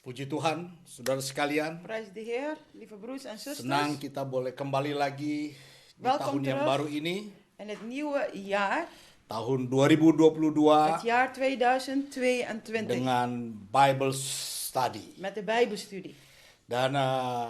Puji Tuhan, saudara sekalian, Prijs de Heer, lieve broers en zusters. senang kita boleh kembali lagi di tahun Welkom yang terug baru ini, in het nieuwe jaar, tahun 2022, het jaar 2022, dengan Bible Study. met de Bijbelstudie. Dan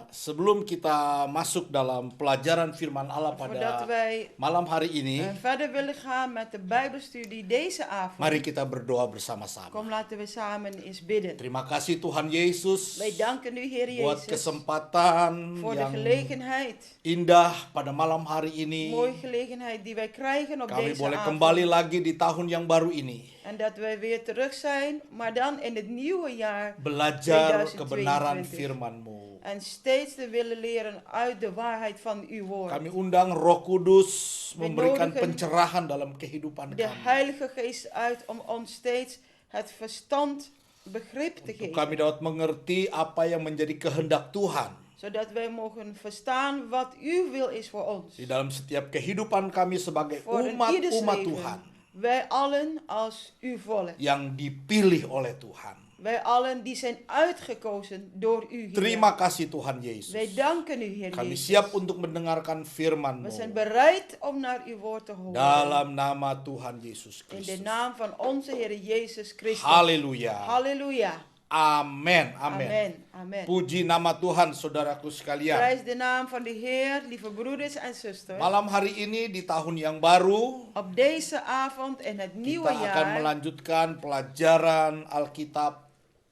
sebelum kita masuk dalam pelajaran firman Allah pada Voordat wij malam hari ini, verder willen gaan met de Bijbelstudie deze avond, mari kita berdoa bersama-sama. kom laten we samen eens bidden. Terima kasih Tuhan Yesus Wij danken u, Heer buat Jezus, kesempatan voor de yang gelegenheid, indah pada malam hari ini. mooie gelegenheid die wij krijgen op Kami deze boleh avond. kembali lagi di tahun yang baru ini, En dat wij weer terug zijn, maar dan in het nieuwe jaar belajar 2022. kebenaran firman-Mu. en steeds te willen leren uit de waarheid van uw woord. Kami undang Roh Kudus We memberikan nodigen pencerahan dalam kehidupan de kami. Heilige Geest uit om ons steeds het verstand begrip te Untuk geven. kami dapat mengerti apa yang menjadi kehendak Tuhan Zodat wij mogen verstaan wat uw wil is voor ons. di dalam setiap kehidupan kami sebagai Voor in ieders umat leven. Tuhan Wij allen als uw volk. yang dipilih oleh Tuhan. Wij allen die zijn uitgekozen door u, Heer. Terima kasih Tuhan Yesus. Wij danken u, Heer Kami Jezus. siap untuk mendengarkan We firman-Mu zijn bereid om naar uw woord te horen. dalam nama Tuhan Yesus In de Kristus. naam van onze Heer Jezus Christus. Haleluya. Halleluja. Amin. Amin. Amen. Amen. Puji nama Tuhan saudaraku sekalian. Prijs de naam van de Heer, lieve broeders en zusters. Malam hari ini di tahun yang baru Op deze avond in het nieuwe kita akan jaar melanjutkan pelajaran Alkitab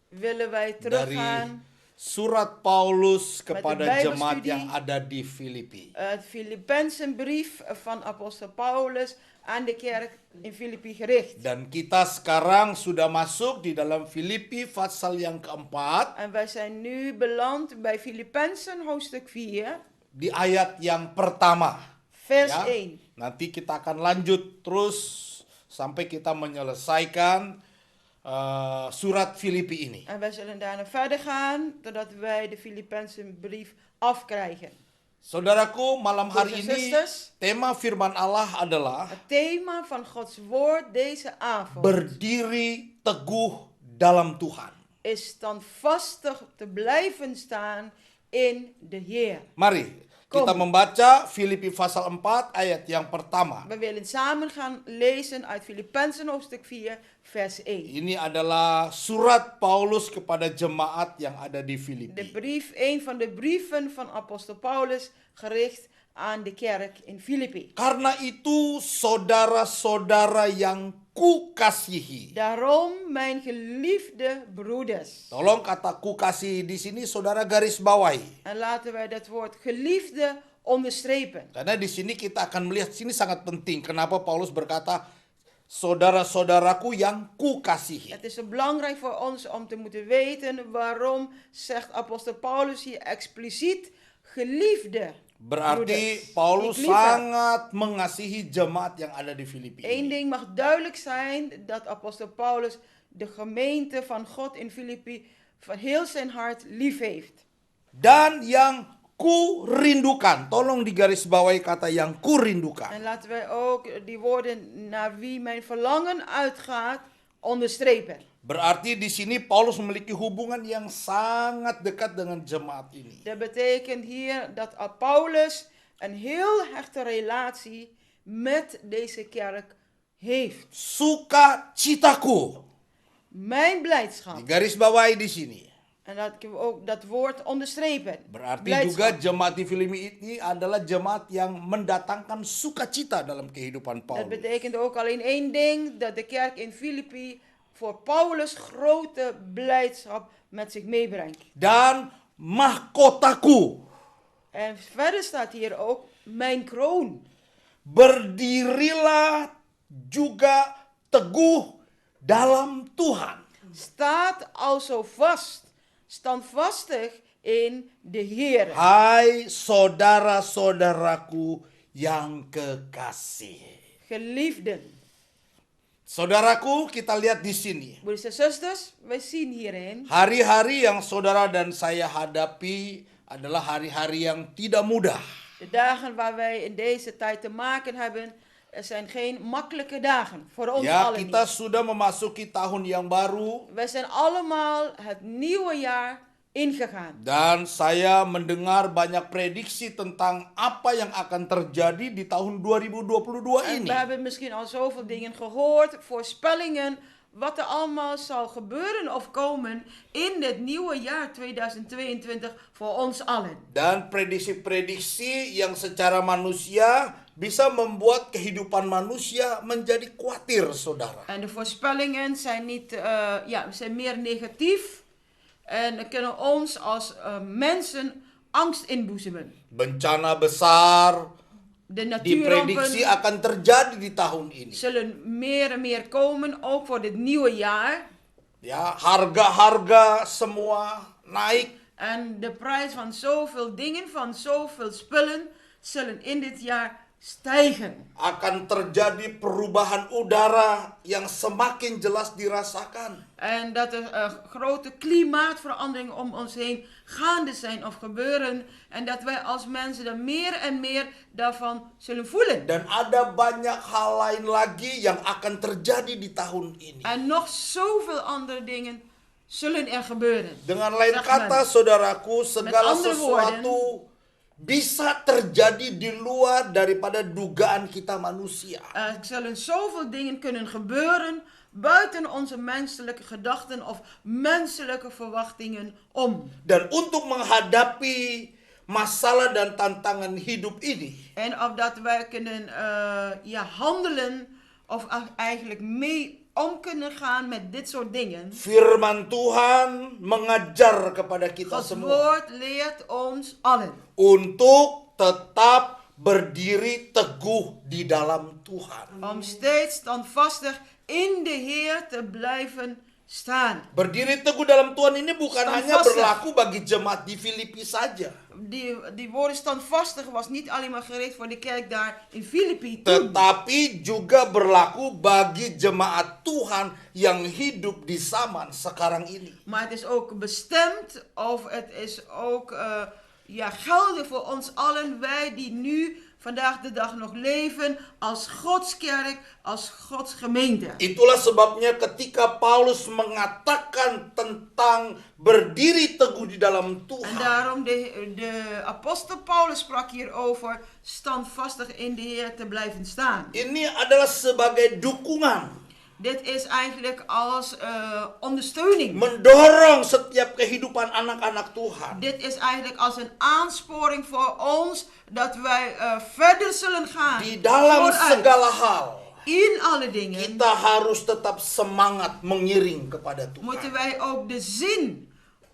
willen wij dari teruggaan surat Paulus kepada Bijbelstudie. jemaat yang ada di Filipi. het Filippenzenbrief van apostel Paulus aan de kerk in Filippi gericht. Dan kita sekarang sudah masuk di dalam Filipi pasal yang keempat, En wij zijn nu beland bij Filippenzen hoofdstuk 4, di ayat yang pertama. vers Ya. 1. Nanti kita akan lanjut terus sampai kita menyelesaikan surat Filipi ini. En wij zullen daarna verder gaan totdat wij de Filippenzenbrief afkrijgen. Saudaraku, malam hari Broers en ini zusters, tema firman Allah adalah het thema van Gods woord deze avond berdiri teguh dalam Tuhan. is standvastig te blijven staan in de Heer. Mari Kom. kita membaca Filipi pasal 4 ayat yang pertama. We willen samen gaan lezen uit Filippenzen hoofdstuk 4, vers 1. Ini adalah surat Paulus kepada jemaat yang ada di De Filipi. brief, een van de brieven van apostel Paulus, gericht aan de kerk in Filippi. Karena itu saudara-saudara yang kukasihi. Daarom, mijn geliefde broeders. Tolong kata kukasihi di sini saudara garis bawahi. En laten wij dat woord geliefde onderstrepen. Karena di sini kita akan melihat sini sangat penting. Kenapa Paulus berkata saudara-saudaraku yang kukasihi. Het is zo belangrijk voor ons om te moeten weten waarom zegt apostel Paulus hier expliciet geliefde Berarti broeders. Paulus Ik liefheb. sangat mengasihi jemaat yang ada di Filipi. Eén ding mag duidelijk zijn, dat apostel Paulus de gemeente van God in Filippi van heel zijn hart lief heeft. Dan yang ku rindukan. Tolong digarisbawahi kata yang ku rindukan. En laten wij ook die woorden naar wie mijn verlangen uitgaat onderstrepen. Berarti di sini Paulus memiliki hubungan yang sangat dekat dengan jemaat ini. Dat betekent hier dat Paulus een heel hechte relatie met deze kerk heeft. Sukacitaku. Mijn blijdschap. Digarisbawahi di sini. En laat ik ook dat woord onderstrepen. Berarti juga jemaat di Filipi ini adalah jemaat yang mendatangkan sukacita dalam kehidupan Dat Paulus. betekent ook alleen één ding, dat de kerk in Filippi voor Paulus grote blijdschap met zich meebrengt. Dan mahkotaku. En verder staat hier ook mijn kroon. Berdirilah juga teguh dalam Tuhan. Staat al zo vast, standvastig in de Heer. Hai saudara-saudaraku yang kekasih. Geliefden. Saudaraku, kita lihat di sini. Broeders en zusters, wij zien hierin Hari-hari yang saudara dan saya hadapi adalah hari-hari yang tidak mudah. de dagen waar wij in deze tijd te maken hebben, Er zijn geen makkelijke dagen voor ons Ya, allen. kita niet. sudah memasuki tahun yang baru Wij zijn allemaal het nieuwe jaar ingegaan. dan saya mendengar banyak prediksi tentang apa yang akan terjadi di tahun 2022 En ini. we hebben misschien al zoveel dingen gehoord, voorspellingen, wat er allemaal zal gebeuren of komen in dit nieuwe jaar 2022 voor ons allen. Dan prediksi-prediksi yang secara manusia bisa membuat kehidupan manusia menjadi khawatir, saudara. En de voorspellingen zijn niet, zijn meer negatief en kunnen ons als mensen angst inboezemen. Bencana besar De diprediksi natuurrampen akan terjadi di tahun ini. zullen meer en meer komen, ook voor dit nieuwe jaar. Ya, harga-harga semua naik. En de prijs van zoveel dingen, van zoveel spullen, zullen in dit jaar stijgen. Akan terjadi perubahan udara yang semakin jelas dirasakan. En dat er grote klimaatveranderingen om ons heen gaande zijn of gebeuren. En dat wij als mensen er meer en meer daarvan zullen voelen. Dan ada banyak hal lain lagi yang akan terjadi di tahun ini. En nog zoveel andere dingen zullen er gebeuren. Dengan lain Zegt kata, men. saudaraku, segala andere sesuatu bisa terjadi di luar daripada dugaan kita manusia. Er zullen zoveel dingen kunnen gebeuren buiten onze menselijke gedachten of menselijke verwachtingen om. Dan untuk menghadapi masalah dan tantangan hidup ini, En of dat wij kunnen handelen of eigenlijk mee om kunnen gaan met dit soort dingen. firman Tuhan mengajar kepada kita Gods semua woord leert ons allen untuk tetap berdiri teguh di dalam Tuhan. om steeds standvastig in de Heer te blijven staan. Berdiri teguh dalam Tuhan ini bukan hanya Standvastig. berlaku bagi jemaat di Filipi saja, Die woorden standvastig was niet alleen maar gericht voor de kerk daar in Filippi toen. tetapi juga berlaku bagi jemaat Tuhan yang hidup di zaman sekarang ini. Maar het is ook bestemd of het is ook geldig voor ons allen. Wij die nu vandaag de dag nog leven als Gods kerk, als Gods gemeente. Itulah sebabnya ketika Paulus mengatakan tentang berdiri teguh di dalam En Tuhan, daarom de apostel Paulus sprak hier over standvastig in de Heer te blijven staan. ini adalah sebagai dukungan, Dit is eigenlijk als ondersteuning. mendorong setiap kehidupan anak-anak Tuhan. Dit is eigenlijk als een aansporing voor ons dat wij verder zullen gaan. Di dalam Vooruit. segala hal, In alle dingen kita harus tetap semangat mengiring kepada moeten Tuhan. wij ook de zin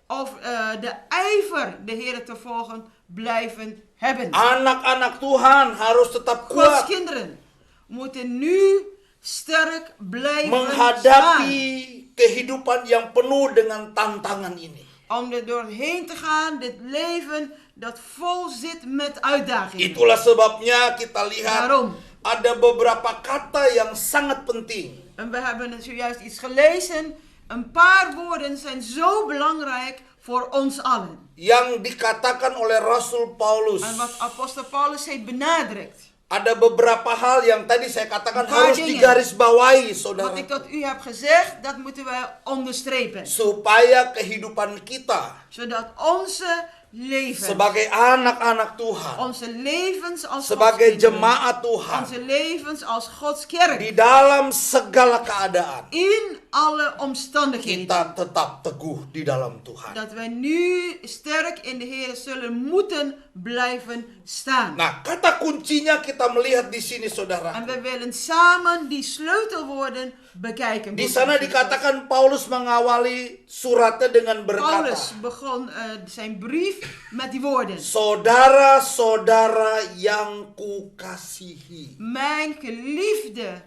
of de ijver de Heer te volgen blijven hebben. Anak-anak Tuhan harus tetap Gods kuat kinderen moeten nu sterk blijven menghadapi staan. kehidupan yang penuh dengan tantangan ini. Om er doorheen te gaan, dit leven dat vol zit met uitdagingen. Itulah sebabnya kita lihat Daarom. ada beberapa kata yang sangat penting. En we hebben zojuist iets gelezen. Een paar woorden zijn zo belangrijk voor ons allen. Yang dikatakan oleh Rasul Paulus. En wat apostel Paulus heeft benadrukt. Ada beberapa hal yang tadi saya katakan Een paar harus dingen. digarisbawahi, Wat saudara. ik tot u heb gezegd, dat moeten wij onderstrepen. Supaya kehidupan kita Zodat onze levens, sebagai anak-anak Tuhan, onze levens als sebagai Gods kinderen, jemaat Tuhan, onze levens als Gods kerk, di dalam segala keadaan, in alle omstandigheden, kita tetap teguh di dalam Tuhan. dat wij nu sterk in de Heer zullen moeten blijven staan. Nah, kata kuncinya kita melihat di sini, saudara. En we willen samen die sleutelwoorden bekijken. Di sana dikatakan Paulus mengawali suratnya dengan berkata, Paulus begon zijn brief met die woorden. saudara-saudara yang kukasihi. Mijn geliefde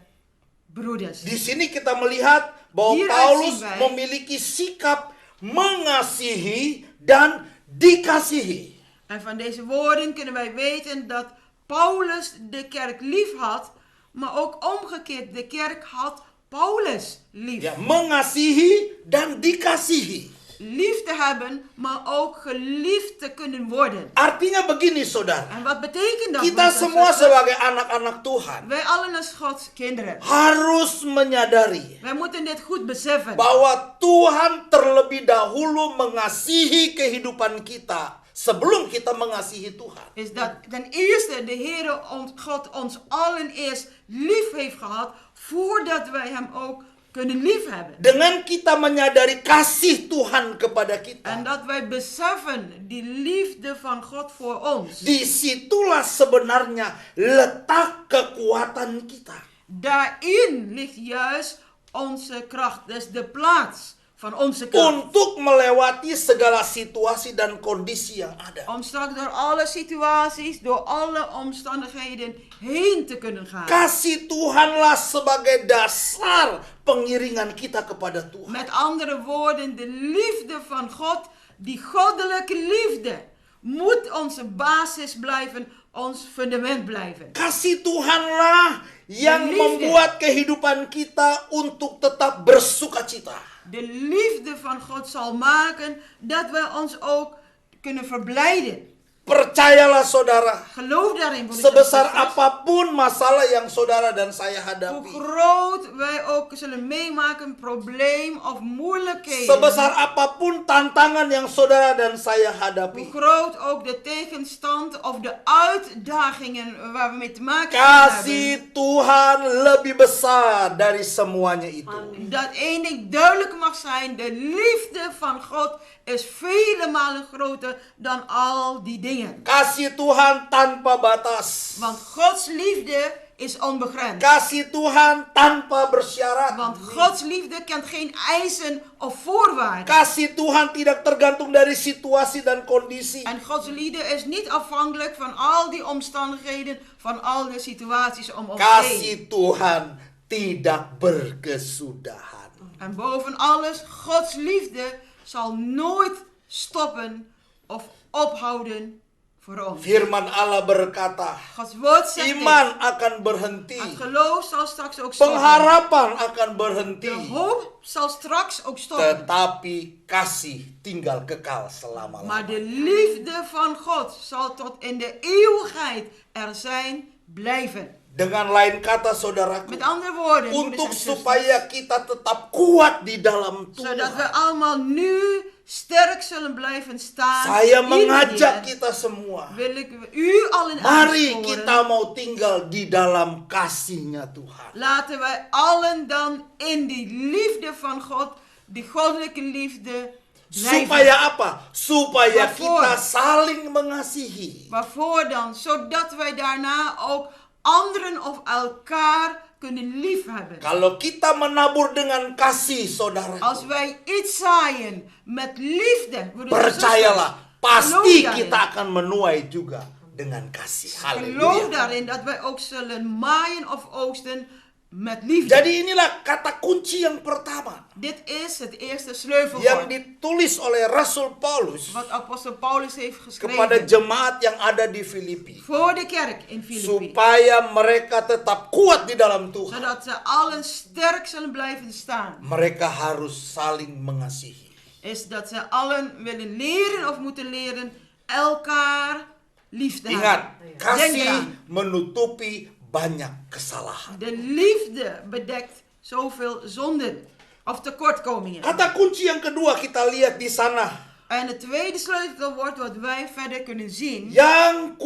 broeders. Di sini kita melihat bahwa Hieruit Paulus zien wij memiliki sikap mengasihi dan dikasihi. En van deze woorden kunnen wij weten dat Paulus de kerk lief had, maar ook omgekeerd, de kerk had Paulus lief. Ya, mengasihi dan dikasihi. lief te hebben, maar ook geliefd te kunnen worden. Artinya begini saudara, En wat betekent dat? kita broeders en semua zusters? sebagai anak-anak Tuhan Wij allen als Gods kinderen. harus menyadari Wij moeten dit goed beseffen. bahwa Tuhan terlebih dahulu mengasihi kehidupan kita sebelum kita mengasihi Tuhan. Is dat ten eerste de Heere God ons allen eerst lief heeft gehad, voordat wij hem ook kunnen lief hebben. Dengan kita menyadari kasih Tuhan kepada En kita, dat wij beseffen die liefde van God voor ons. disitulah sebenarnya letak kekuatan kita. Daarin ligt juist onze kracht. Dat is de plaats van onze kracht. Untuk melewati segala situasi dan kondisi yang ada. Om straks door alle situaties, door alle omstandigheden heen te kunnen gaan. Kasih Tuhanlah sebagai dasar pengiringan kita kepada Tuhan. Met andere woorden, de liefde van God, die goddelijke liefde, moet onze basis blijven, ons fundament blijven. Kasih Tuhanlah yang Liefde. membuat kehidupan kita untuk tetap bersukacita. De liefde van God zal maken dat wij ons ook kunnen verblijden. Percayalah saudara, Geloof daarin, broeders en sebesar zusters. apapun masalah yang saudara dan saya Hoe hadapi, groot wij ook zullen meemaken, probleem of moeilijkheden. sebesar apapun tantangan yang saudara dan saya Hoe hadapi, groot ook de tegenstand of de uitdagingen waar we mee te maken hebben. kasih Tuhan lebih besar dari semuanya itu. Dat één ding duidelijk mag zijn, de liefde van God is vele malen groter dan al die dingen. Kasih Tuhan tanpa batas. Want Gods liefde is onbegrensd. Kasih Tuhan tanpa bersyarat. Want Gods liefde kent geen eisen of voorwaarden. Kasih Tuhan tidak tergantung dari situasi dan kondisi. En Gods liefde is niet afhankelijk van al die omstandigheden, van al de situaties om ons heen. Kasih Tuhan tidak berkesudahan. En boven alles, Gods liefde zal nooit stoppen of ophouden voor ons. Firman Allah berkata, Gods woord zegt dit. iman akan berhenti. Het geloof zal straks ook stoppen. Pengharapan akan berhenti. De hoop zal straks ook stoppen. Tetapi kasih tinggal kekal selama-lamanya. Maar de liefde van God zal tot in de eeuwigheid er zijn, blijven. Dengan lain kata saudaraku, Met andere woorden, broeders untuk en zusters, supaya kita tetap kuat di dalam zodat we Tuhan, allemaal nu sterk zullen blijven staan. saya in mengajak de Heer, kita semua, wil ik u allen mari aansporen. kita mau tinggal di dalam kasihnya Tuhan. Laten wij allen dan in die liefde van God, die goddelijke liefde, blijven. Supaya apa? Supaya Waarvoor? kita saling mengasihi. Waarvoor dan? Zodat wij daarna ook anderen of elkaar kunnen liefhebben. Kalau kita menabur dengan kasih, saudara, Als wij iets zaaien met liefde, broeders en percayalah, zusters, pasti geloof daarin. kita akan menuai juga dengan kasih. Geloof Haleluya. daarin dat wij ook zullen maaien of oogsten met liefde. Jadi inilah kata kunci yang pertama Dit is het eerste yang sleutelwoord ditulis oleh Rasul Paulus wat apostel Paulus heeft kepada geschreven jemaat yang ada di Filipi, voor de kerk in Filippi. supaya mereka tetap kuat di dalam Tuhan. Zodat ze allen sterk zullen blijven staan. Mereka harus saling mengasihi. Is dat ze allen willen leren of moeten leren elkaar lief te Ingat, hebben. Denk kasih eraan. menutupi banyak kesalahan. De liefde bedekt zoveel zonden of tekortkomingen. Kata kunci yang kedua kita lihat di sana. En het tweede sleutelwoord wat wij verder kunnen zien, Yang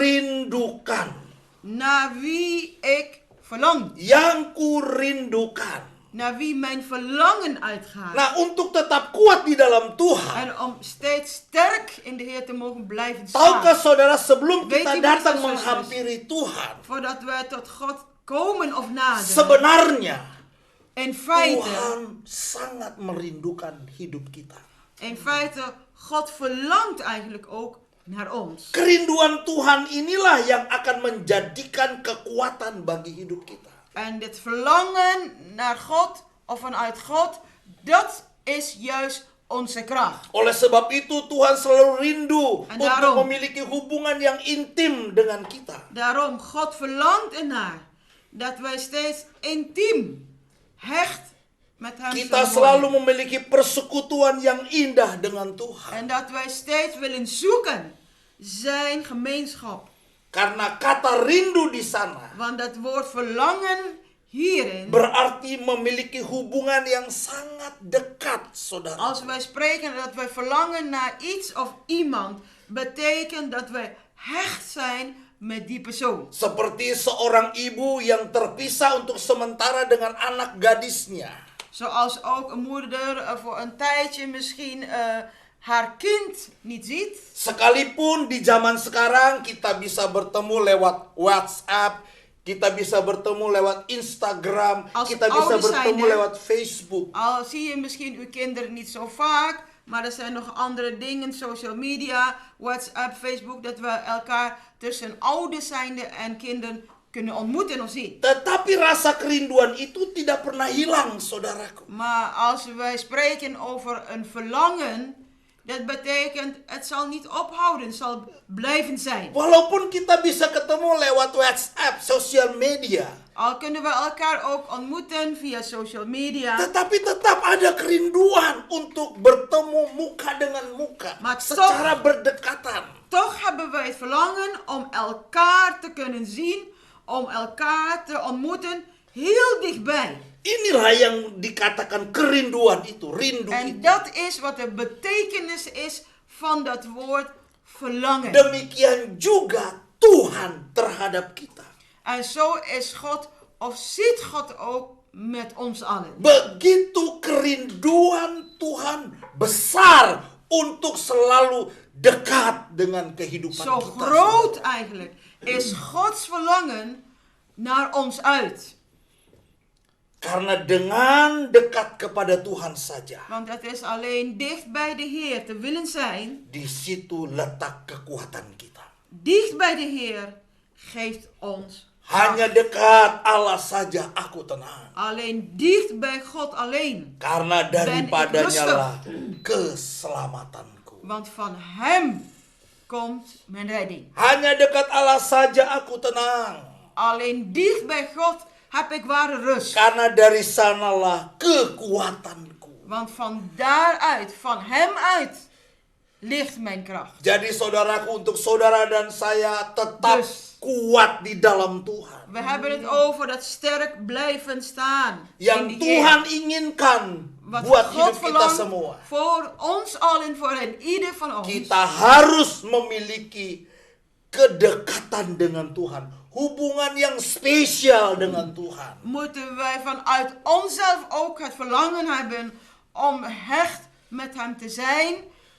kurindukan. naar wie ik verlang, Yang kurindukan. naar wie mijn verlangen uitgaat. Nah, untuk tetap kuat di dalam Tuhan. En om steeds sterk in de Heer te mogen blijven Tahukah staan. saudara, sebelum Weet kita u, datang broeders en zusters, menghampiri Tuhan, Voordat wij tot God komen of naderen. sebenarnya In feite, Tuhan sangat merindukan hidup kita. in feite, God verlangt eigenlijk ook naar ons. Kerinduan Tuhan inilah yang akan menjadikan kekuatan bagi hidup kita. En dit verlangen naar God of vanuit God, dat is juist onze kracht. Oleh sebab itu Tuhan selalu rindu En untuk daarom- memiliki hubungan yang intim dengan kita. Daarom, God verlangt ernaar dat wij steeds intiem, hecht met hem kita zullen selalu worden. memiliki persekutuan yang indah dengan Tuhan. En dat wij steeds willen zoeken zijn gemeenschap. Karena kata rindu di sana Want dat woord verlangen hierin, berarti memiliki hubungan yang sangat dekat, saudara. als wij spreken dat wij verlangen naar iets of iemand, betekent dat wij hecht zijn met die persoon. Seperti seorang ibu yang terpisah untuk sementara dengan anak gadisnya. Zoals ook een moeder voor een tijdje misschien haar kind niet ziet. Sekalipun di zaman sekarang kita bisa bertemu lewat WhatsApp, kita bisa bertemu lewat Instagram, Als kita bisa ouders bertemu zijnde, lewat Facebook. Al zie je misschien uw kinderen niet zo vaak, maar er zijn nog andere dingen, social media, WhatsApp, Facebook, dat we elkaar tussen ouders zijnde en kinderen kunnen ontmoeten of zien. Tetapi rasa kerinduan itu tidak pernah hilang, saudaraku. Maar als wij spreken over een verlangen, dat betekent het zal niet ophouden, het zal blijven zijn. Walaupun kita bisa ketemu lewat WhatsApp, sosial media, Al kunnen we elkaar ook ontmoeten via social media, tetapi tetap ada kerinduan untuk bertemu muka dengan muka, Maar secara berdekatan. toch hebben wij het verlangen om elkaar te kunnen zien, om elkaar te ontmoeten heel dichtbij. Inilah yang dikatakan kerinduan itu, rindu En itu. dat is wat de betekenis is van dat woord verlangen. Demikian juga Tuhan terhadap kita. En zo is God, of ziet God ook met ons allen. Begitu kerinduan Tuhan besar untuk selalu dekat dengan kehidupan Zo kita. groot eigenlijk is Gods verlangen naar ons uit. Karena dengan dekat kepada Tuhan saja, Want het is alleen dicht bij de Heer te willen zijn. di situ letak kekuatan kita. Dicht bij de Heer geeft ons. Hanya dekat Allah saja aku tenang. Alleen dicht bij God alleen. Karena daripadanya rustig. lah keselamatanku. Want van Hem komt mijn redding. Hanya dekat Allah saja aku tenang. Alleen dicht bij God heb ik ware rust. Karena dari sanalah kekuatanku. Want van daaruit, van Hem uit, ligt mijn kracht. Jadi saudaraku, untuk saudara dan saya tetap Dus. kuat di dalam Tuhan. We hebben het over dat sterk blijven staan. in Yang de Tuhan Heer. inginkan Wat buat God hidup kita verlangt semua. voor ons allen, voor en ieder van ons. Kita harus memiliki kedekatan dengan Tuhan. Hubungan yang spesial dengan Tuhan. Moeten wij vanuit onszelf ook het verlangen hebben om hecht met Hem te zijn.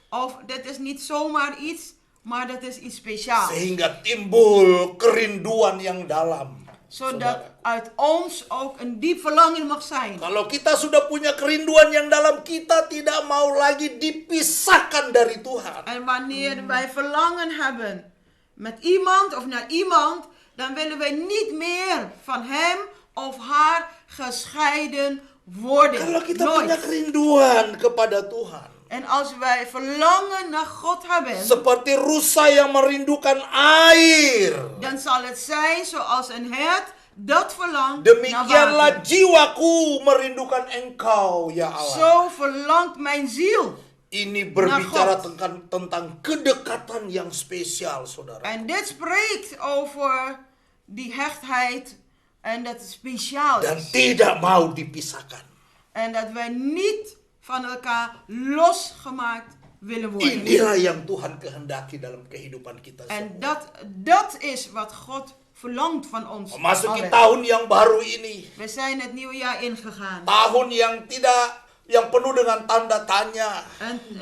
Of dit is niet zomaar iets, maar dat is iets speciaals. Sehingga timbul kerinduan yang dalam. Zodat Saudara. uit ons ook een diep verlangen mag zijn. Kalau kita sudah punya kerinduan yang dalam, kita tidak mau lagi dipisahkan dari Tuhan. En wanneer wij verlangen hebben met iemand of naar iemand, dan willen wij niet meer van hem of haar gescheiden worden. Kalau kita punya Nooit. kerinduan kepada Tuhan, En als wij verlangen naar God hebben, seperti rusa yang merindukan air, dan zal het zijn zoals een hert dat verlangt naar demikianlah water. jiwaku merindukan Engkau, ya Allah. Zo verlangt mijn ziel. Ini berbicara God. tentang kedekatan yang spesial, saudara. En dit spreekt over die hechtheid en dat het speciaal Dan is. tidak mau dipisahkan. En dat wij niet van elkaar losgemaakt willen worden. Inilah yang Tuhan kehendaki dalam kehidupan kita En semua. dat is wat God verlangt van ons. Memasuki allen. tahun yang baru ini, We zijn het nieuwe jaar ingegaan. tahun yang penuh dengan tanda tanya.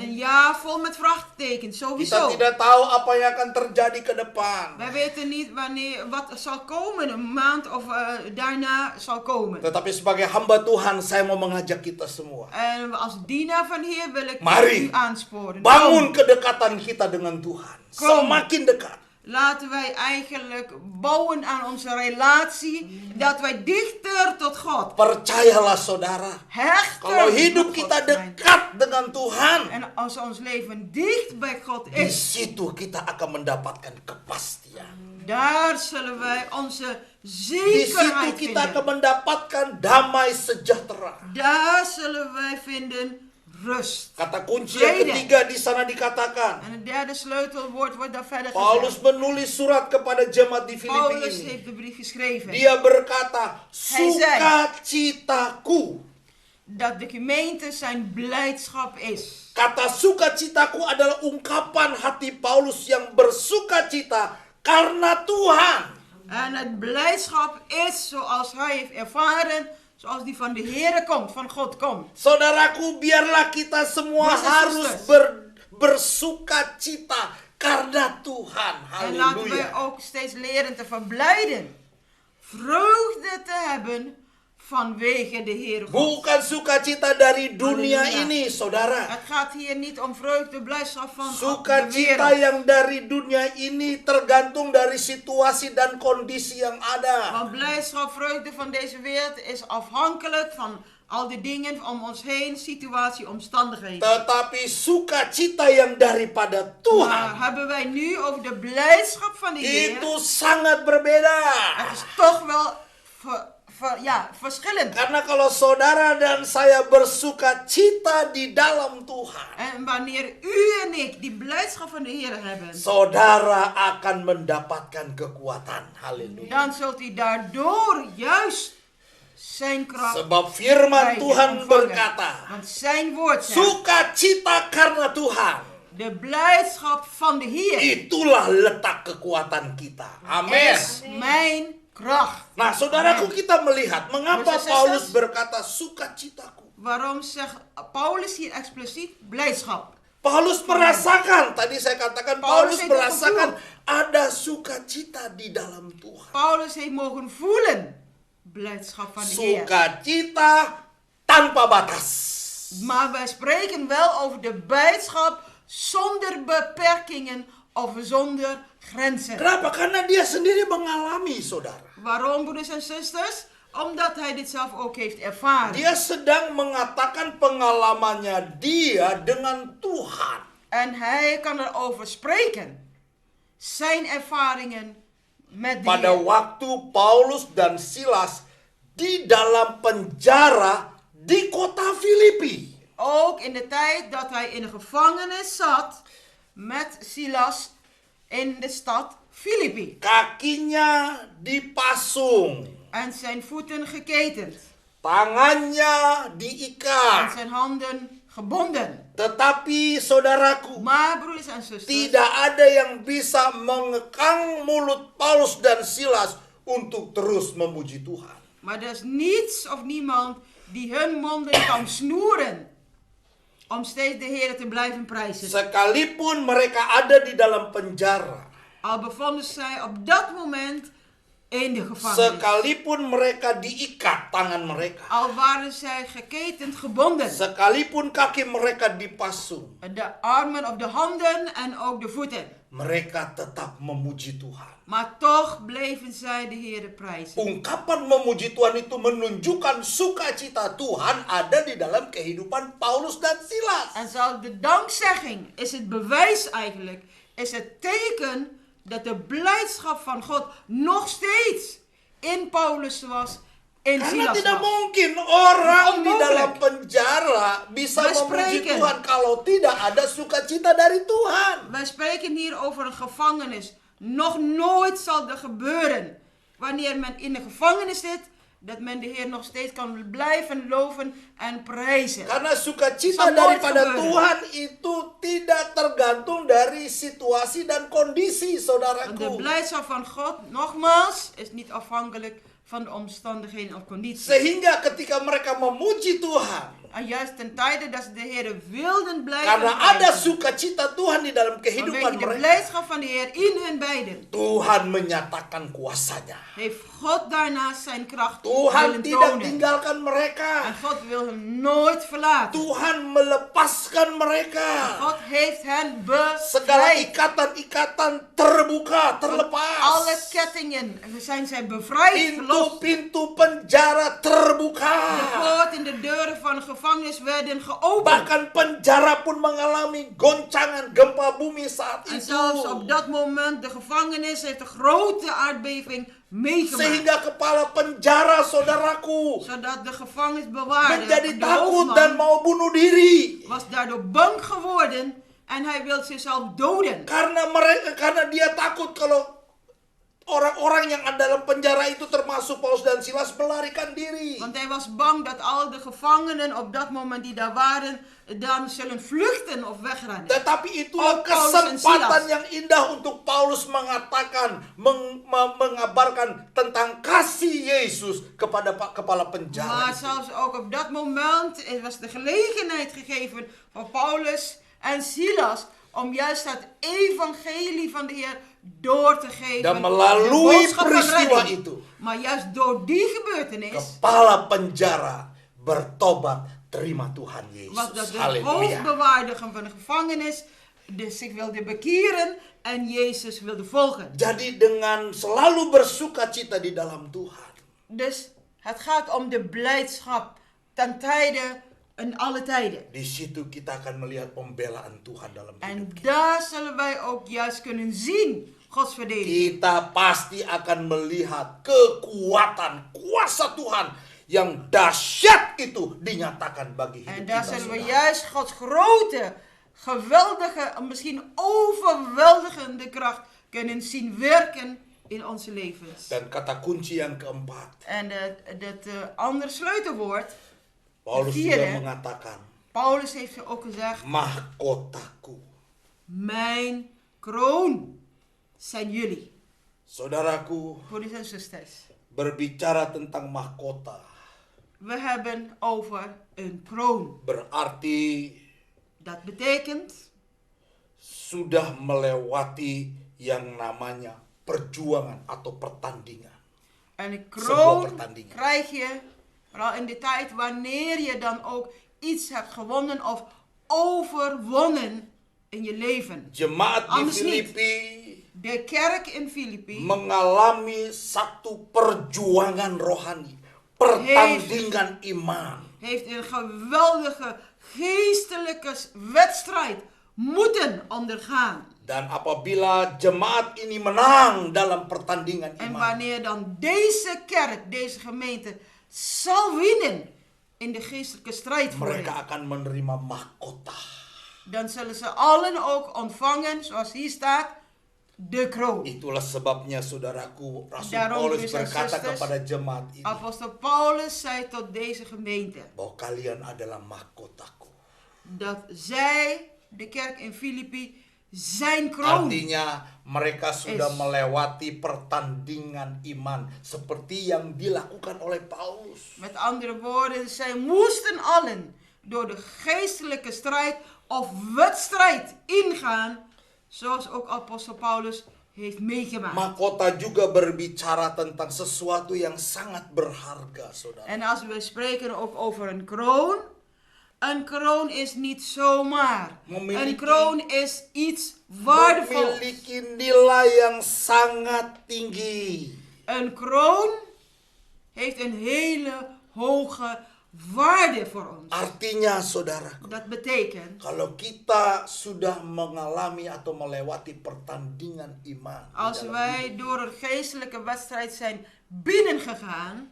Een jaar vol met vraagtekens, Kita sowieso. tidak tahu apa yang akan terjadi ke depan. Wij weten niet wanneer wat zal komen, een maand of daarna zal komen. Tetapi sebagai hamba Tuhan, saya mau mengajak kita semua. En als dienaar van Heer wil ik Mari, u aansporen. bangun Kom, kedekatan kita dengan Tuhan. Kom. Semakin dekat. laten wij eigenlijk bouwen aan onze relatie, dat wij dichter tot God, Percayalah saudara, hechter kalau hidup tot God kita zijn. dekat dengan Tuhan, En als ons leven dicht bij God di is, situ kita akan mendapatkan kepastian. daar zullen wij onze Di situ zekerheid kita akan vinden. mendapatkan damai sejahtera. Daar zullen wij vinden rust. Kata kunci yang Vrede. ketiga di sana dikatakan, En het derde sleutelwoord wordt daar verder Paulus gezegd. menulis surat kepada jemaat di Filipi Paulus ini. heeft de brief geschreven Dia berkata, Hij zei, sukacitaku. dat de gemeente zijn blijdschap is. Kata sukacitaku adalah ungkapan hati Paulus yang bersukacita karena Tuhan. En het blijdschap is zoals hij heeft ervaren, zoals die van de Heere komt, van God komt. Saudaraku, biarlah kita semua Brothers and harus sisters. bersukacita karena Tuhan. En laten wij Haleluya. ook steeds leren te verblijden. Vreugde te hebben vanwege de Heere God. Bukan sukacita dari dunia Haleluya. ini, saudara. Het gaat hier niet om vreugde, blijdschap van de Sukacita wereld. yang dari dunia ini tergantung dari situasi dan kondisi yang ada. Want blijdschap, vreugde van deze wereld is afhankelijk van al die dingen om ons heen, situatie, omstandigheden. Tetapi sukacita yang daripada Maar Tuhan hebben wij nu over de blijdschap van de Heer, itu sangat berbeda. het is toch wel verschillend. Karena kalau saudara dan saya bersukacita di dalam Tuhan, En wanneer u en ik die blijdschap van de Heer hebben, saudara akan mendapatkan kekuatan. Haleluya. dan zult u daardoor juist zijn kracht Sebab firman krijgen, Tuhan ontvangen. berkata, Want zijn woord zegt, sukacita karena Tuhan, de blijdschap van de Heer itulah letak kekuatan kita. Amin. is mijn kracht. Nah, saudaraku, Amin. kita melihat mengapa Brothers and Paulus sisters. berkata sukacitaku. Waarom zegt Paulus hier expliciet blijdschap? Paulus merasakan, tadi saya katakan Paulus Paulus heeft merasakan het ada sukacita di dalam Tuhan. Paulus heeft mogen voelen blijdschap van de Heer. Sukacita tanpa batas. Maar wij spreken wel over de blijdschap zonder beperkingen of zonder grenzen. Kenapa? Karena dia sendiri mengalami, saudara. Waarom, broeders en zusters? Omdat hij dit zelf ook heeft ervaren. Dia sedang mengatakan pengalamannya dia dengan Tuhan. En hij kan erover spreken. Zijn ervaringen met de Pada Heer. waktu Paulus dan Silas di dalam penjara di kota Filipi. Ook in de tijd dat hij in de gevangenis zat met Silas in de stad Filippi. Kakinya dipasung, En zijn voeten geketend. tangannya En diikat. zijn handen gebonden. Tetapi saudaraku, Maar broeders en zusters, tidak ada yang bisa mengekang mulut Paulus dan Silas untuk terus memuji Tuhan. maar er is niets of niemand die hun monden kan snoeren om steeds de Heer te blijven prijzen. Sekalipun mereka ada di dalam penjara, Al bevonden zij op dat moment in de gevangenis. sekalipun mereka diikat tangan mereka, Al waren zij geketend gebonden. sekalipun kaki mereka dipasung, De armen of de handen en ook de voeten. mereka tetap memuji Tuhan. Maar toch bleven zij de Heer prijzen. Ungkapan memuji Tuhan itu menunjukkan sukacita Tuhan ada di dalam kehidupan Paulus dan Silas. En zelfs de dankzegging is het bewijs eigenlijk, is het teken dat de blijdschap van God nog steeds in Paulus was, in Karena Silas tidak was. mungkin orang di Onmogelijk. dalam penjara bisa Wij memuji spreken. Tuhan kalau tidak ada sukacita dari Tuhan. Wij spreken hier over een gevangenis. Nog nooit zal er gebeuren, wanneer men in de gevangenis zit, dat men de Heer nog steeds kan blijven loven en prijzen. Karena sukacita Zal nooit daripada gebeuren. Tuhan itu tidak tergantung dari situasi dan kondisi, Want de saudaraku. blijdschap van God, nogmaals, is niet afhankelijk van de omstandigheden of condities. Sehingga ketika mereka memuji Tuhan, En juist ten tijde dat ze de Heer wilden blijven karena ada prijzen, sukacita Tuhan di dalam vanwege kehidupan de mereka, blijdschap van de Heer in hun beiden, Tuhan menyatakan kuasanya. heeft God daarna zijn kracht Tuhan willen tidak tonen. tinggalkan En mereka. God wil hen nooit verlaten. Tuhan melepaskan mereka. God heeft hen Segala bevrijd. ikatan-ikatan terbuka, terlepas. Alle kettingen zijn zij bevrijd, verlost. Pintu-pintu penjara terbuka. De poort en de deuren van de gevangenis werden geopend. Bahkan penjara pun mengalami goncangan gempa bumi saat En itu. zelfs op dat moment, de gevangenis heeft een grote aardbeving meegemaakt. Sehingga kepala penjara saudaraku Zodat de gevangenisbewaarder, menjadi de takut dan hoofdman, mau bunuh diri. was daardoor bang geworden en hij wil zichzelf doden. Karena dia takut kalau orang-orang yang ada dalam penjara itu termasuk Paulus dan Silas melarikan diri. Want hij was bang dat al de gevangenen op dat moment die daar waren, dan zullen vluchten of wegrennen. Tetapi itulah Oh, Paulus dan kesempatan Silas. yang indah untuk Paulus mengatakan, mengabarkan tentang kasih Yesus kepada kepala penjara Maar itu. zelfs ook op dat moment was de gelegenheid gegeven voor Paulus en Silas om juist het evangelie van de Heer door te geven. Dan de melalui boodschap van peristiwa redding. itu, Maar juist door die gebeurtenis kepala penjara bertobat, terima Tuhan was dat Yesus. de Haleluya. hoofdbewaarder van de gevangenis zich wilde bekeren en Jezus wilde volgen. Jadi dengan selalu bersukacita di dalam Tuhan, Dus het gaat om de blijdschap ten tijde en alle tijden. di situ kita akan melihat pembelaan Tuhan dalam hidup En kita. daar zullen wij ook juist kunnen zien Gods verdediging. Kita pasti akan melihat kekuatan, kuasa Tuhan yang dahsyat itu dinyatakan bagi hidup En daar kita. zullen we saudara. juist Gods grote, geweldige, misschien overweldigende kracht kunnen zien werken in onze levens. Dan kata kunci yang keempat, En het andere sleutelwoord, Paulus vierde, juga mengatakan, Paulus heeft ook gezegd, mahkotaku. mijn kroon zijn jullie. Saudaraku, Broeders en zusters, berbicara tentang mahkota we hebben over een kroon. berarti Dat betekent sudah melewati yang namanya perjuangan atau pertandingan. een Sebuah kroon pertandingan. krijg je vooral in de tijd wanneer je dan ook iets hebt gewonnen of overwonnen in je leven. Jemaat di Anders niet. Filipi De kerk in Filipi mengalami satu perjuangan rohani, pertandingan iman. heeft een geweldige geestelijke wedstrijd moeten ondergaan. Dan apabila jemaat ini menang dalam pertandingan En iman, wanneer dan deze kerk, deze gemeente zal winnen in de geestelijke strijdvoering, mereka akan menerima mahkota. dan zullen ze allen ook ontvangen, zoals hier staat, de kroon. Itulah sebabnya saudaraku, Rasul Daarom, Paulus broeders en berkata zusters, kepada jemaat ini Apostel Paulus zei tot deze gemeente bahwa kalian adalah mahkotaku. dat zij, de kerk in Filipi, zijn kroon. Artinya mereka sudah Is. melewati pertandingan iman seperti yang dilakukan oleh Paulus. Met andere woorden, zij moesten allen door de geestelijke strijd of wedstrijd ingaan, zoals ook apostel Paulus heeft meegemaakt. Mahkota juga berbicara tentang sesuatu yang sangat berharga, saudara. En als we spreken ook over een kroon is niet zomaar. Memiliki- Een kroon is iets waardevols. Memiliki nilai yang sangat tinggi. Een kroon heeft een hele hoge waarde voor ons. Artinya, saudara, Dat betekent, kalau kita sudah mengalami atau melewati pertandingan iman, di als dalam wij hidup, door een geestelijke wedstrijd zijn binnengegaan,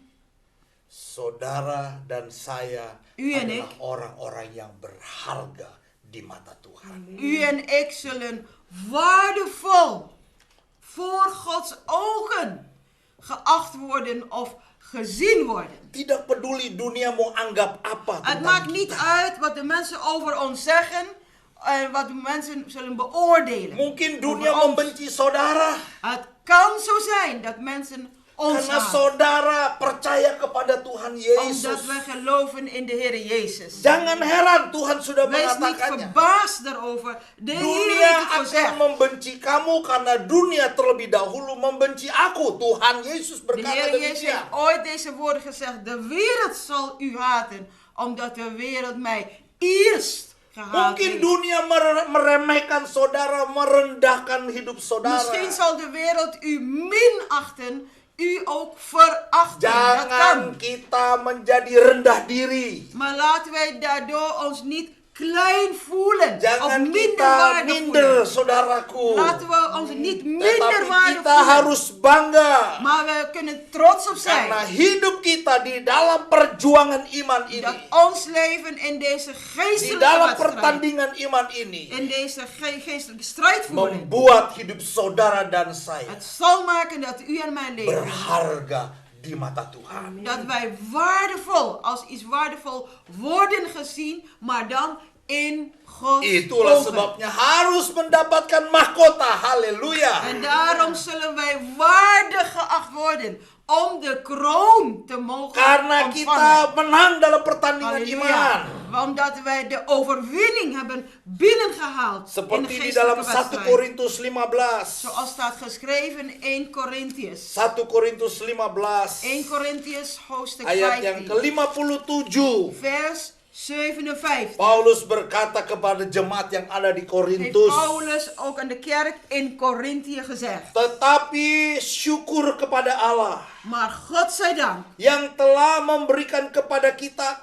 saudara dan saya U en adalah ik. orang-orang yang berharga di mata Tuhan. u en ik zullen waardevol voor Gods ogen geacht worden of gezien worden. Tidak peduli dunia mau anggap apa Het tentang maakt niet kita. uit wat de mensen over ons zeggen en wat de mensen zullen beoordelen. Mungkin dunia Over ons. membenci saudara Het kan zo zijn dat mensen ons karena haten, saudara percaya kepada Tuhan Yesus. omdat wij geloven in de Heer Jezus. Jangan heran Tuhan sudah Wees niet mengatakannya. verbaasd daarover. De Heer Dunia heeft het akan gezegd. membenci kamu karena dunia terlebih dahulu membenci aku. Tuhan Yesus De berkata Heer Jezus demikian. heeft ooit deze woorden gezegd. De wereld zal u haten, omdat de wereld mij eerst gehaat Mungkin heeft. dunia meremehkan saudara, merendahkan hidup saudara. Misschien zal de wereld u minachten, u ook verachten. Dat Jangan kan. kita menjadi rendah diri. Maar laten wij daardoor ons niet klein voelen. Jangan of kita minderwaardig minder, voelen. saudaraku. Laten we ons niet Tetapi minderwaardig kita voelen. harus bangga. Maar we kunnen trots op Karena zijn. hidup kita di dalam perjuangan iman Dat ini. ons leven in deze Di geestelijke dalam wedstrijd, pertandingan iman ini. in deze geestelijke strijdvoering, Membuat hidup saudara dan saya het zal maken dat u en mijn leven, berharga di mata Tuhan. dat wij waardevol, als iets waardevol worden gezien, maar dan in Gods Itulah ogen. sebabnya harus mendapatkan mahkota. Haleluya. En daarom zullen wij waardig geacht worden om de kroon te mogen Karena ontvangen. kita menang dalam pertandingan iman. Halleluja. Omdat wij de overwinning hebben binnengehaald in de Seperti di dalam geestelijke 1 wedstrijd. Korintus 15. Zoals staat geschreven in 1 Korintiërs. 1 Korintus 15 1 Korintiërs hoofdstuk ayat yang 15. ke-57. Vers 57. Paulus berkata kepada jemaat yang ada di Heeft Korintus, Paulus ook aan de kerk in Korintië gezegd. tetapi syukur kepada Allah Maar God zij dank, yang telah memberikan kepada kita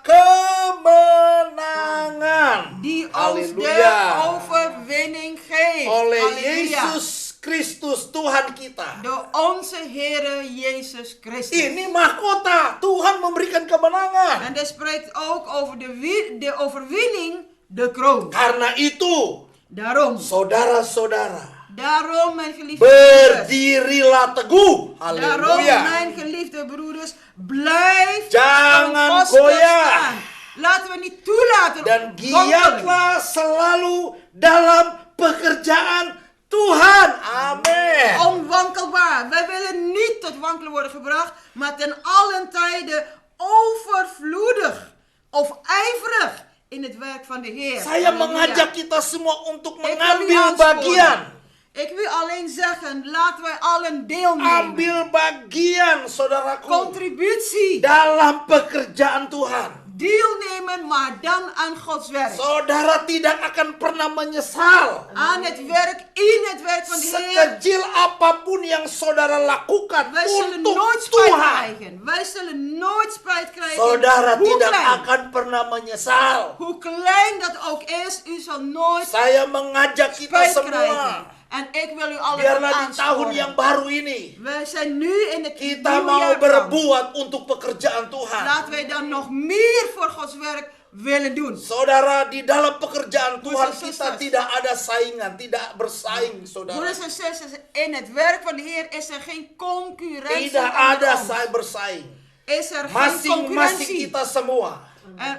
kemenangan. die ons de Haleluya. overwinning geeft. Oleh Halleluja. Yesus Kristus Tuhan kita. Door onze Heere Jezus Christus. Ini mahkota. Tuhan memberikan kemenangan. En dat spreekt ook over de overwinning, de kroon. Karena itu, Daarom, saudara-saudara, daarom mijn geliefde broeders. berdirilah teguh. Daarom, Haleluya. mijn geliefde broeders, blijf Jangan vaste goyah. staan. Laten we niet toelaten Dan wankelen. giatlah selalu dalam pekerjaan Tuhan. Amin. Onwankelbaar. Wij willen niet tot wankelen worden gebracht, maar ten allen tijde overvloedig of ijverig in het werk van de Heer. Saya Halleluja. mengajak kita semua untuk Ik wil u mengambil aansporen. bagian. Ik wil alleen zeggen, laten wij allen deelnemen. Ambil bagian, saudaraku, Contributie. dalam pekerjaan Tuhan. Deelnemen, maar dan aan Gods werk. Saudara tidak akan pernah menyesal. Aan het werk, in het werk van de Heer. Sekecil apapun yang saudara lakukan Wij zullen untuk nooit spijt Tuhan, krijgen. Wij zullen nooit spijt krijgen. saudara Hoe tidak klein, akan pernah menyesal. hoe klein dat ook is, u zal nooit Saya mengajak kita spijt semua, krijgen. En ik wil u allen biarlah di tahun yang aansporen. baru ini Wij zijn nu in het kita nieuwe mau jaar. berbuat untuk pekerjaan Tuhan. Laten wij dan nog meer voor Gods werk willen doen. Saudara, di dalam pekerjaan Tuhan Broeders en kita zusters. tidak ada saingan, tidak bersaing, saudara. Broeders en zusters, in het werk van de Heer is er geen concurrentie. Tidak onder ada ons. saya bersaing. Is er geen Masing-masing concurrentie. kita semua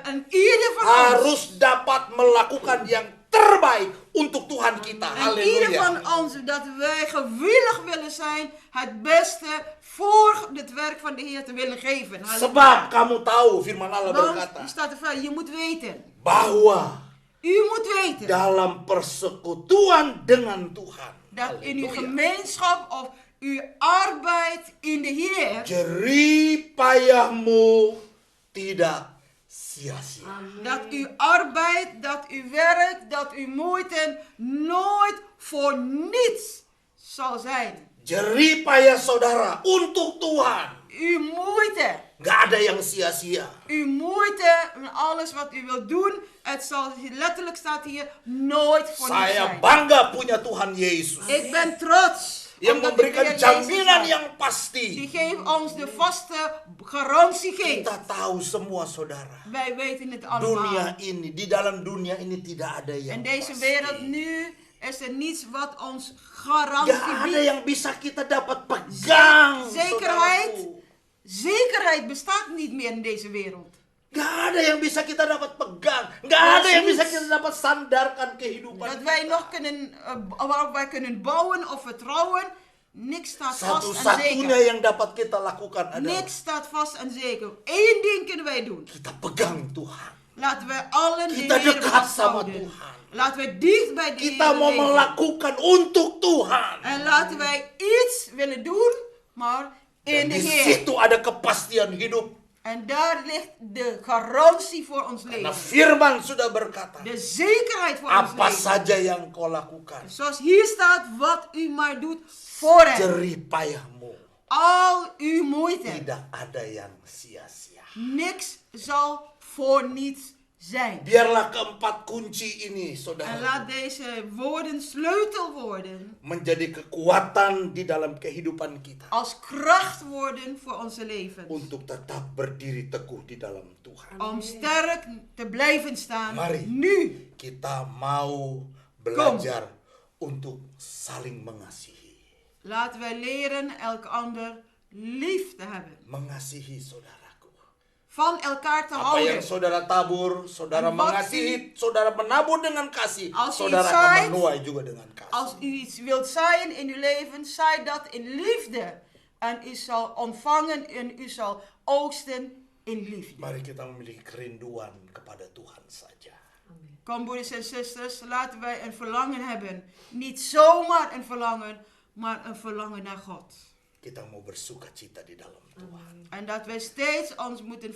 En ieder van ons. harus dapat melakukan yang terbaik untuk Tuhan kita. En ieder Haleluya. van ons dat wij gewillig willen zijn het beste voor het werk van de Heer te willen geven. Halleluja. Sebab kamu tahu firman Allah Want berkata er staat er je moet weten. bahwa U moet weten dalam persekutuan dengan Tuhan, dat in uw Haleluya, gemeenschap of uw arbeid in de Heer jerih payahmu tidak sia-sia. dat uw arbeid, dat uw werk, dat uw moeite nooit voor niets zal zijn. Jerih payah saudara untuk Tuhan. Uw moeite, Gak ada yang sia-sia. uw moeite en alles wat u wilt doen, het zal letterlijk staat hier nooit voor niets Saya zijn. bangga punya Tuhan Yesus Ik ben trots. yang omdat ik memberikan Heer Jezus jaminan heb. yang Die pasti. geeft ons de vaste garantie geeft. Kita tahu semua saudara, Wij weten het allemaal. dunia ini, di dalam dunia ini tidak ada yang En deze pasti. wereld nu is er niets wat ons Gak garantie ada biedt. yang bisa kita dapat pegang. Zekerheid. saudaraku. Zekerheid bestaat niet meer in deze wereld. Gak ada yang bisa kita dapat pegang. Gak Er ada is yang bisa niets. kita dapat sandarkan kehidupan Dat wij kita. nog kunnen, waarop wij kunnen bouwen of vertrouwen. Niks staat vast en Satu-satunya zeker. yang dapat kita lakukan adalah Niks staat vast en zeker. Eén ding kunnen wij doen. kita pegang Tuhan. Laten wij allen de Kita Heer dekat sama vasthouden. Tuhan. Laten wij dicht bij de Kita Heer mau leven. melakukan untuk Tuhan. En laten wij iets willen doen, maar in Dan de di Heer. situ ada kepastian hidup. En daar ligt de garantie voor ons Karena leven. firman sudah berkata, De zekerheid voor ons apa leven. saja yang kau lakukan, Zoals hier staat, wat u maar doet voor hem. jerih payahmu, Al uw moeite. tidak ada yang sia-sia. Niks zal voor niets zijn. Biarlah keempat kunci ini, En saudara, laat deze woorden sleutelwoorden menjadi kekuatan di dalam kehidupan kita als kracht worden voor onze levens. untuk tetap berdiri teguh di dalam Tuhan. Om sterk te blijven staan. Mari. Nu. Kita mau belajar untuk saling mengasihi. Laten wij leren elk ander lief te hebben. Mengasihi saudaraku. Van elkaar te Apa yang houden. saudara tabur, saudara En wat mengasihi, saudara menabur dengan kasih, Als u saudara iets akan zaait, menuai juga dengan kasih. Als u iets wilt zaaien in uw leven, zaai dat in liefde. En u zal ontvangen en u zal oogsten in liefde. Mari kita memiliki kerinduan kepada Tuhan saja. Kom broeders en zusters, laten wij een verlangen hebben. Niet zomaar een verlangen, maar een verlangen naar God. Kita mau bersuka cita di dalam Tuhan. En dat wij steeds ons moeten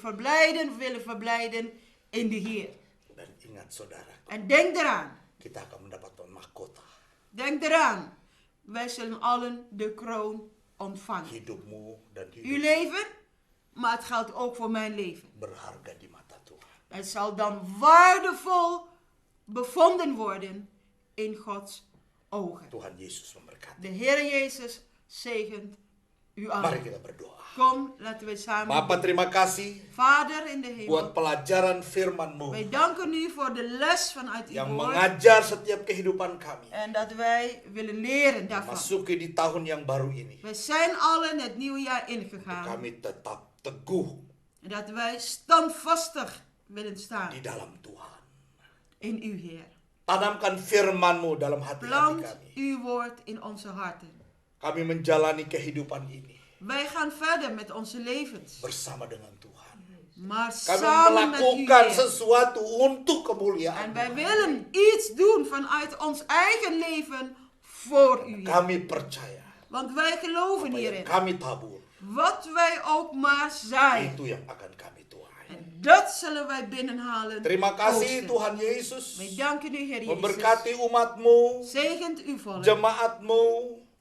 willen verblijden in de Heer. Dan ingat saudara, En denk eraan, kita akan mendapatkan mahkota. denk eraan, wij zullen allen de kroon ontvangen. Hidupmu dan Uw hidup leven, maar het geldt ook voor mijn leven. berharga di mata Tuhan. Het zal dan waardevol bevonden worden in Gods ogen. Tuhan Yesus memberkati. De Heer Jezus zegent u Mari allen. kita berdoa. Kom, laten we samen Bapa, bidden. terima kasih Vader in de hemel, buat pelajaran firman-Mu wij danken u voor de les vanuit uw yang woord. mengajar setiap kehidupan kami. En dat wij willen leren daarvan. Masuki di tahun yang baru ini. Wij zijn allen het nieuwe jaar Untuk ingegaan. kami tetap teguh En dat wij standvastig willen staan di dalam Tuhan. in uw Heer. Tanamkan firman-Mu dalam hati-hati Plant kami. uw woord in onze harten. Kami menjalani kehidupan ini Wij gaan verder met onze levens. bersama dengan Tuhan. Maar Kami samen met u, melakukan Heer. sesuatu untuk En kemuliaan wij Tuhan. willen iets doen vanuit ons eigen leven voor u, Heer. Kami percaya Want wij geloven apa yang hierin. kami tabur Wat wij ook maar zaaien. itu yang akan kami tuai. En dat zullen wij binnenhalen. Terima kasih oogsten. Tuhan Yesus. Wij danken u, Heer Jezus. Memberkati umat-Mu, Zegent uw volk, jemaat-Mu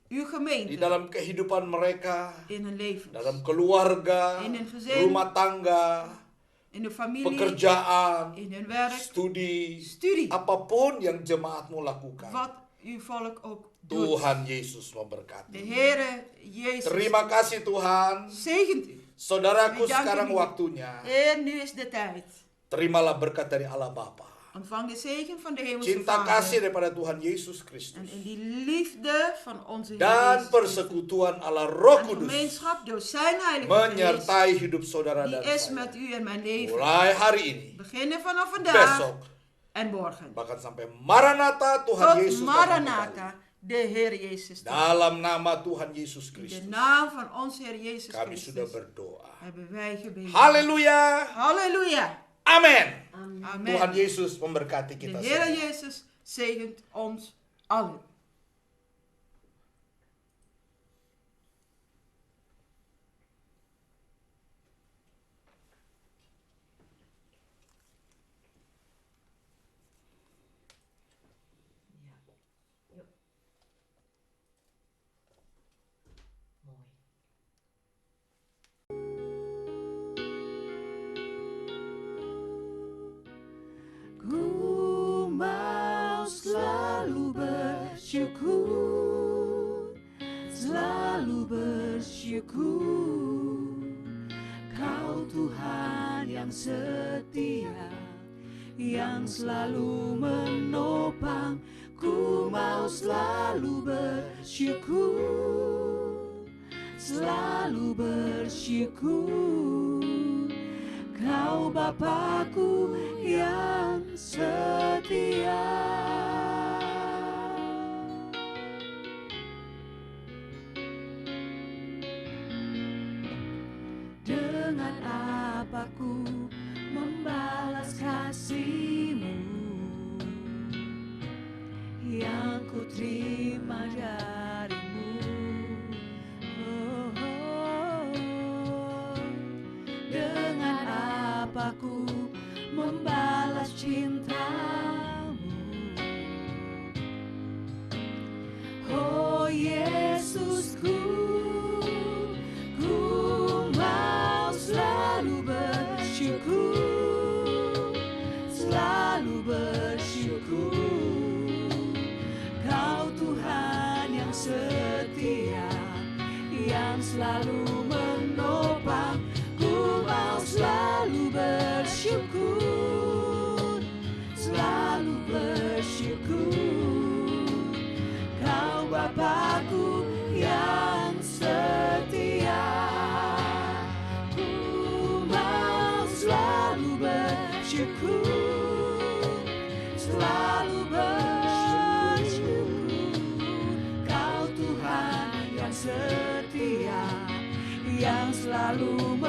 uw di gemeente, dalam kehidupan mereka, in hun leven, dalam keluarga, In hun gezin, rumah tangga, in de familie, pekerjaan, in hun werk, studi, studie. apapun yang jemaat-Mu lakukan. Wat uw volk ook doet. Tuhan Yesus De memberkati. Heere Jezus Terima kasih Tuhan. zegent u. Saudaraku, Wij danken sekarang u. waktunya. En nu is de tijd. Terimalah berkat dari Allah Bapa. Ontvang de zegen van de hemelse Cinta Vader. kasih daripada Tuhan Yesus En Kristus. in die liefde van onze Heer Dan Jezus persekutuan Allah Roh en Kudus gemeenschap door zijn heilige geest, menyertai hidup saudara die dan is saya. met u en mijn leven. Mulai hari ini, Beginnen vanaf vandaag besok, en morgen. bahkan sampai Maranatha Tuhan Tot Yesus datang kembali. Maranatha, de Heer Jezus. Dalam nama Tuhan Yesus In de Kristus, naam van onze Heer Jezus kami sudah Christus berdoa. hebben wij gebeden. Haleluya. Halleluja. Amin. Amen. Tuhan Yesus memberkati De kita Heer semua. Jezus zegent ons allen. Ku mau selalu bersyukur, selalu bersyukur. Kau Tuhan yang setia, yang selalu menopang. Ku mau selalu bersyukur, selalu bersyukur. Kau Bapakku yang setia. Dengan apa ku membalas kasih-Mu yang ku terima dari-Mu. Dengan apa ku membalas cinta-Mu. Oh Yesusku, ku mau selalu bersyukur, selalu bersyukur. Kau Tuhan yang setia, yang selalu menopang. Ku mau selalu bersyukur, selalu bersyukur. Kau Bapa-Ku yang setia. Ku mau selalu bersyukur, selalu bersyukur. Kau Tuhan yang setia, yang selalu